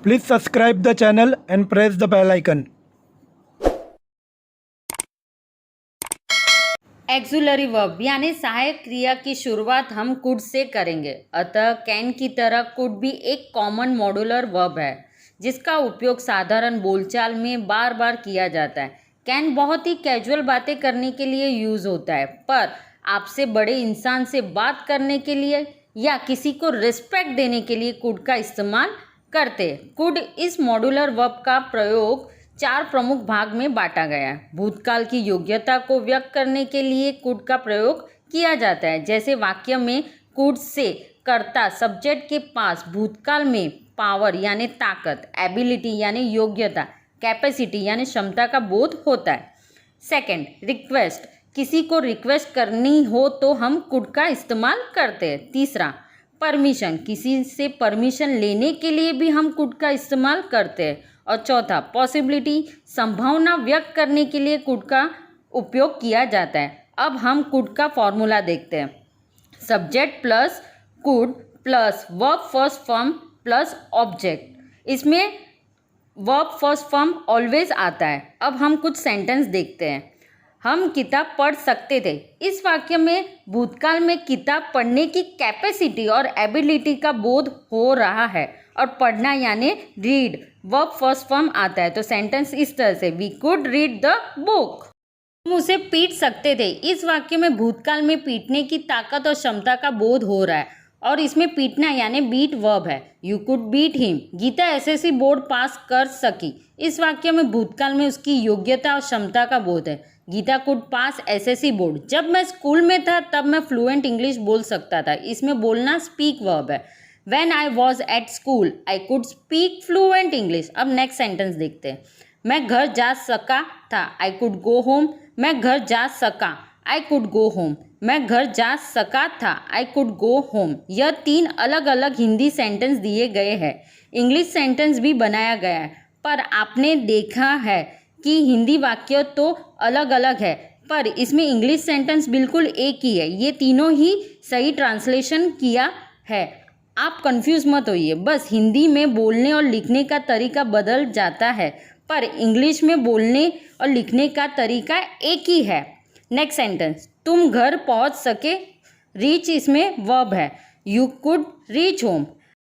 Please subscribe the channel and press the bell icon. Auxiliary verb यानी सहायक क्रिया की शुरुआत हम कुड से करेंगे। अतः कैन की तरह कुड भी एक कॉमन मॉड्यूलर वर्ब है जिसका उपयोग साधारण बोलचाल में बार बार किया जाता है। कैन बहुत ही कैजुअल बातें करने के लिए यूज होता है, पर आपसे बड़े इंसान से बात करने के लिए या किसी को रिस्पेक्ट देने के लिए कुड का इस्तेमाल करते हैं। कुड इस मॉड्यूलर वर्ब का प्रयोग 4 प्रमुख भाग में बांटा गया है। भूतकाल की योग्यता को व्यक्त करने के लिए कुड का प्रयोग किया जाता है, जैसे वाक्य में कुड से कर्ता सब्जेक्ट के पास भूतकाल में पावर यानी ताकत, एबिलिटी यानी योग्यता, कैपेसिटी यानी क्षमता का बोध होता है। सेकंड, रिक्वेस्ट, किसी को रिक्वेस्ट करनी हो तो हम कुड का इस्तेमाल करते हैं। तीसरा, परमिशन, किसी से परमिशन लेने के लिए भी हम कुड का इस्तेमाल करते हैं। और चौथा, पॉसिबिलिटी, संभावना व्यक्त करने के लिए कुड का उपयोग किया जाता है। अब हम कुड का फॉर्मूला देखते हैं। Subject plus could plus verb first form plus object. इसमें वर्ब फर्स्ट फॉर्म ऑलवेज आता है। अब हम कुछ सेंटेंस देखते हैं। हम किताब पढ़ सकते थे। इस वाक्य में भूतकाल में किताब पढ़ने की कैपेसिटी और एबिलिटी का बोध हो रहा है, और पढ़ना यानी रीड वर्ब फर्स्ट फॉर्म आता है। तो सेंटेंस इस तरह से, we could read the book. हम उसे पीट सकते थे। इस वाक्य में भूतकाल में पीटने की ताकत और क्षमता का बोध हो रहा है, और इसमें पीटना यानी बीट वर्ब है। You could beat him. Geeta SSC board pass कर सकी। इस वाक्य में भूतकाल में उसकी योग्यता और क्षमता का बोध है। Geeta could pass SSC board. जब मैं स्कूल में था तब मैं फ्लुएंट इंग्लिश बोल सकता था। इसमें बोलना स्पीक वर्ब है। When I was at school, I could speak fluent English। अब नेक्स्ट सेंटेंस देखते हैं। मैं घर जा सका था। I could go home। मैं घर जा सका। I could go home। मैं घर जा सका था। I could go home। यह 3 अलग अलग हिंदी सेंटेंस दिए गए हैं। इंग्लिश सेंटेंस भी बनाया गया है, पर आपने देखा है कि हिंदी वाक्य तो अलग अलग है, पर इसमें इंग्लिश सेंटेंस बिल्कुल एक ही है। ये तीनों ही सही ट्रांसलेशन किया है। आप कंफ्यूज मत होइए, बस हिंदी में बोलने और लिखने का तरीका बदल जाता है, पर इंग्लिश में बोलने और लिखने का तरीका एक ही है। नेक्स्ट सेंटेंस, तुम घर पहुंच सके। रीच इसमें वर्ब है। You could reach home.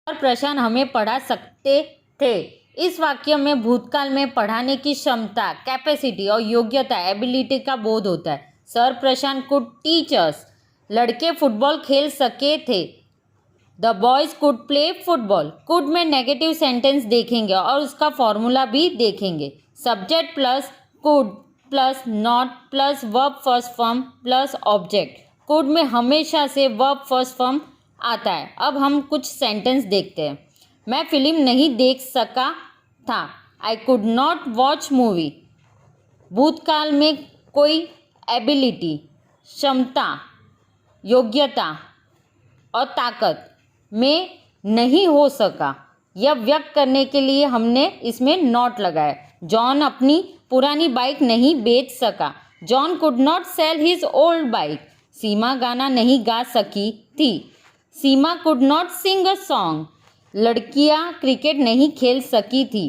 और प्रशांत हमें पढ़ा सकते थे। इस वाक्य में भूतकाल में पढ़ाने की क्षमता, कैपेसिटी और योग्यता, एबिलिटी का बोध होता है। Sir Prashant could teach us. लड़के फुटबॉल खेल सके थे। The boys could play football. Could में नेगेटिव सेंटेंस देखेंगे और उसका फॉर्मूला भी देखेंगे। Subject plus could plus not plus verb first form plus object. Could में हमेशा से वर्ब फर्स्ट फॉर्म आता है। अब हम कुछ सेंटेंस देखते हैं। मैं फिल्म नहीं देख सका था। I could not watch movie. भूतकाल में कोई एबिलिटी, क्षमता, योग्यता और ताकत में नहीं हो सका, यह व्यक्त करने के लिए हमने इसमें नॉट लगाया। जॉन अपनी पुरानी बाइक नहीं बेच सका। John could not sell his old bike. Seema गाना नहीं गा सकी थी। Seema could not sing a song. लड़कियां क्रिकेट नहीं खेल सकी थी।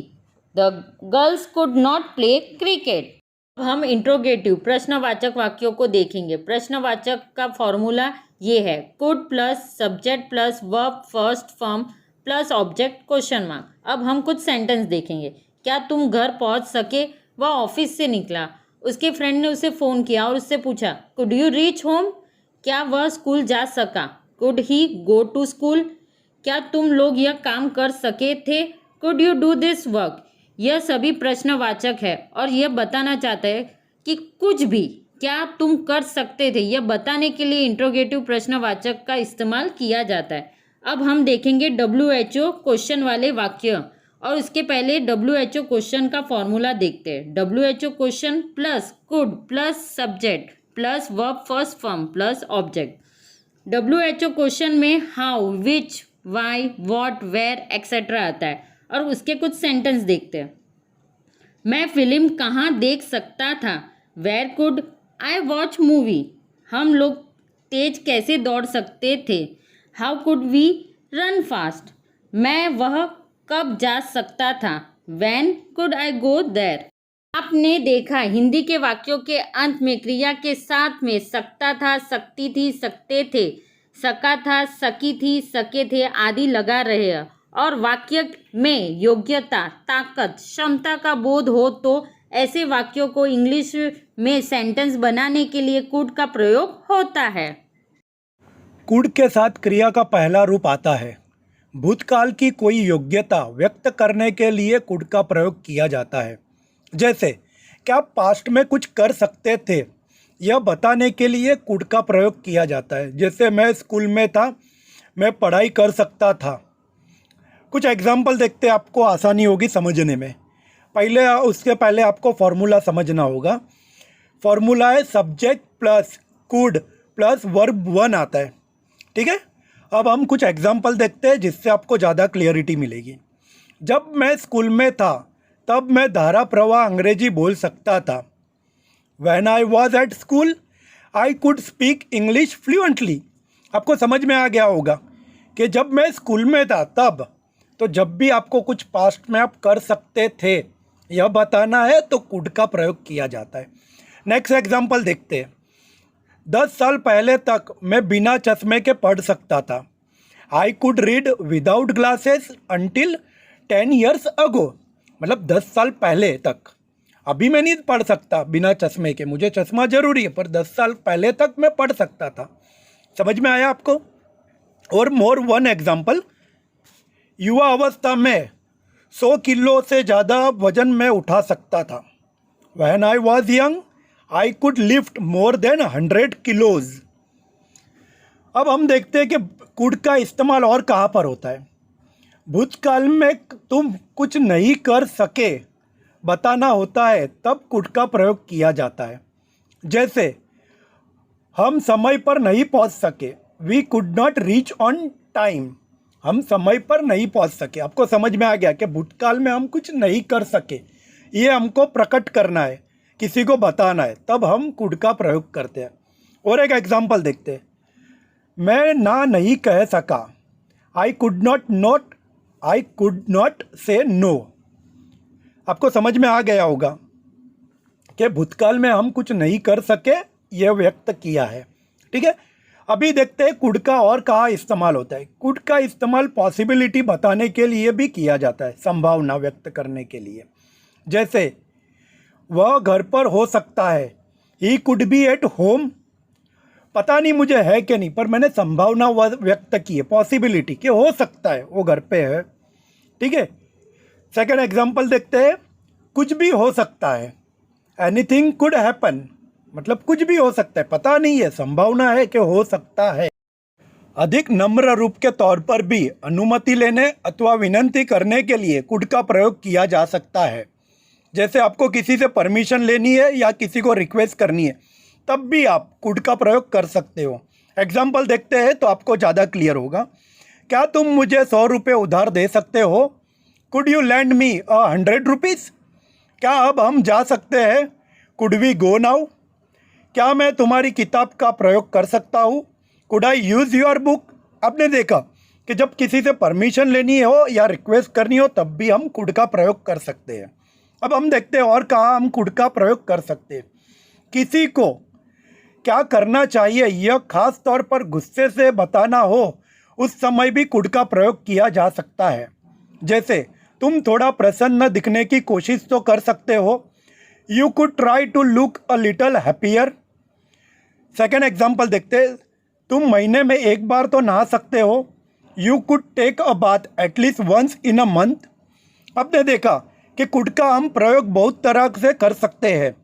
The girls could not play cricket. अब हम इंट्रोगेटिव प्रश्नवाचक वाक्यों को देखेंगे। प्रश्नवाचक का फॉर्मूला ये है, could plus subject plus verb first form plus object question mark. अब हम कुछ सेंटेंस देखेंगे। क्या तुम घर पहुंच सके? वह ऑफिस से निकला। उसके फ्रेंड ने उसे फ़ोन किया और उससे पूछा, कुड यू रीच होम? क्या वह स्कूल जा सका? Could he go to school? क्या तुम लोग यह काम कर सके थे? Could you do this work? यह सभी प्रश्नवाचक है और यह बताना चाहता है कि कुछ भी, क्या तुम कर सकते थे, यह बताने के लिए इंट्रोगेटिव प्रश्नवाचक का इस्तेमाल किया जाता है। अब हम देखेंगे WHO क्वेश्चन वाले वाक्य, और उसके पहले WHO क्वेश्चन का फॉर्मूला देखते हैं। WHO question plus could plus subject plus verb first form plus object. WHO question में how, which, why, what, where etcetera आता है, और उसके कुछ सेंटेंस देखते हैं। मैं फिल्म कहाँ देख सकता था? Where could I watch movie? हम लोग तेज कैसे दौड़ सकते थे? How could we run fast? मैं वह कब जा सकता था, when could I go there। आपने देखा हिंदी के वाक्यों के अंत में क्रिया के साथ में सकता था, सकती थी, सकते थे, सका था, सकी थी, सके थे आदि लगा रहे हैं और वाक्य में योग्यता, ताकत, क्षमता का बोध हो तो ऐसे वाक्यों को इंग्लिश में सेंटेंस बनाने के लिए कुड का प्रयोग होता है। कुड के साथ क्रिया का पहला रूप आता है। भूतकाल की कोई योग्यता व्यक्त करने के लिए कुड का प्रयोग किया जाता है। जैसे क्या आप पास्ट में कुछ कर सकते थे, यह बताने के लिए कुड का प्रयोग किया जाता है। जैसे मैं स्कूल में था, मैं पढ़ाई कर सकता था। कुछ एग्जाम्पल देखते हैं, आपको आसानी होगी समझने में। उसके पहले आपको फॉर्मूला समझना होगा। फॉर्मूला है subject plus could plus verb one आता है। ठीक है, अब हम कुछ एग्जाम्पल देखते हैं जिससे आपको ज़्यादा क्लियरिटी मिलेगी। जब मैं स्कूल में था तब मैं धारा प्रवाह अंग्रेजी बोल सकता था। When I was at school, I could speak English fluently। आपको समझ में आ गया होगा कि जब मैं स्कूल में था तब, तो जब भी आपको कुछ पास्ट में आप कर सकते थे यह बताना है तो कुड का प्रयोग किया जाता है। नेक्स्ट एग्जाम्पल देखते हैं। 10 साल पहले तक मैं बिना चश्मे के पढ़ सकता था। I could read without glasses until 10 years ago। मतलब 10 साल पहले तक। अभी मैं नहीं पढ़ सकता बिना चश्मे के, मुझे चश्मा जरूरी है, पर 10 साल पहले तक मैं पढ़ सकता था। समझ में आया आपको? और मोर वन एग्जाम्पल, युवा अवस्था में 100 किलो से ज़्यादा वजन में उठा सकता था। When I was young, I could lift more than 100 kilos। अब हम देखते हैं कि कुड का इस्तेमाल और कहाँ पर होता है। भूतकाल में तुम कुछ नहीं कर सके बताना होता है तब कुड का प्रयोग किया जाता है। जैसे हम समय पर नहीं पहुंच सके, we could not reach on time. हम समय पर नहीं पहुंच सके। आपको समझ में आ गया कि भूतकाल में हम कुछ नहीं कर सके, ये हमको प्रकट करना है, किसी को बताना है, तब हम कुड का प्रयोग करते हैं। और एक एग्जाम्पल देखते हैं। मैं ना नहीं कह सका, आई कुड नॉट से नो। आपको समझ में आ गया होगा कि भूतकाल में हम कुछ नहीं कर सके, यह व्यक्त किया है। ठीक है, अभी देखते हैं कुड का और कहाँ इस्तेमाल होता है। कुड का इस्तेमाल पॉसिबिलिटी बताने के लिए भी किया जाता है, संभावना व्यक्त करने के लिए। जैसे वह घर पर हो सकता है, he could be at home. पता नहीं मुझे है कि नहीं, पर मैंने संभावना व्यक्त की है, पॉसिबिलिटी कि हो सकता है वो घर पे है। ठीक है, सेकेंड एग्जाम्पल देखते हैं। कुछ भी हो सकता है, एनीथिंग कुड हैपन। मतलब कुछ भी हो सकता है, पता नहीं है, संभावना है कि हो सकता है। अधिक नम्र रूप के तौर पर भी अनुमति लेने अथवा विनंती करने के लिए कुड का प्रयोग किया जा सकता है। जैसे आपको किसी से परमिशन लेनी है या किसी को रिक्वेस्ट करनी है, तब भी आप कुड का प्रयोग कर सकते हो। एग्जाम्पल देखते हैं तो आपको ज़्यादा क्लियर होगा। क्या तुम मुझे 100 रुपये उधार दे सकते हो? Could you lend me 100 rupees? क्या अब हम जा सकते हैं? Could we go now? क्या मैं तुम्हारी किताब का प्रयोग कर सकता हूँ? Could I use your book? आपने देखा कि जब किसी से परमिशन लेनी हो या रिक्वेस्ट करनी हो तब भी हम कुड का प्रयोग कर सकते हैं। अब हम देखते हैं और कहाँ हम कुड का प्रयोग कर सकते हैं। किसी को क्या करना चाहिए यह खास तौर पर गुस्से से बताना हो, उस समय भी कुड का प्रयोग किया जा सकता है। जैसे तुम थोड़ा प्रसन्न दिखने की कोशिश तो कर सकते हो, you could try to look a little happier. Second example देखते हैं। तुम महीने में एक बार तो नहा सकते हो, you could take a bath at least once in a month. आपने देखा कि कुड का हम प्रयोग बहुत तरह से कर सकते हैं।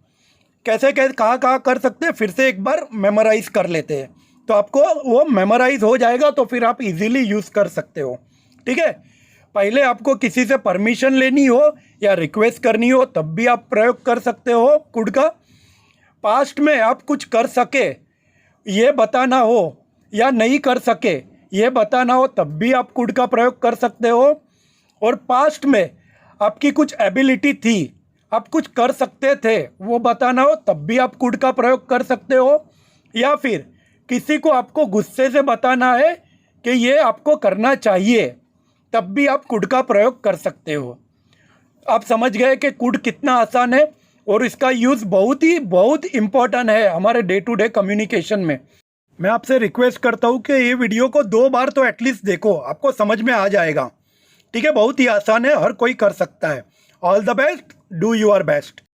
कैसे कहाँ कर सकते हैं, फिर से एक बार मेमोराइज कर लेते हैं तो आपको वो मेमोराइज हो जाएगा, तो फिर आप इजीली यूज़ कर सकते हो। ठीक है, पहले आपको किसी से परमिशन लेनी हो या रिक्वेस्ट करनी हो तब भी आप प्रयोग कर सकते हो कुड का। पास्ट में आप कुछ कर सके ये बताना हो या नहीं कर सके ये बताना हो तब भी आप कुड का प्रयोग कर सकते हो। और पास्ट में आपकी कुछ एबिलिटी थी, आप कुछ कर सकते थे, वो बताना हो तब भी आप कुड का प्रयोग कर सकते हो। या फिर किसी को आपको गुस्से से बताना है कि ये आपको करना चाहिए तब भी आप कुड का प्रयोग कर सकते हो। आप समझ गए कि कुड कितना आसान है और इसका यूज़ बहुत इम्पोर्टेंट है हमारे डे टू डे कम्युनिकेशन में। मैं आपसे रिक्वेस्ट करता हूँ कि ये वीडियो को 2 बार तो एटलीस्ट देखो, आपको समझ में आ जाएगा। ठीक है, बहुत ही आसान है, हर कोई कर सकता है। All the best, do your best.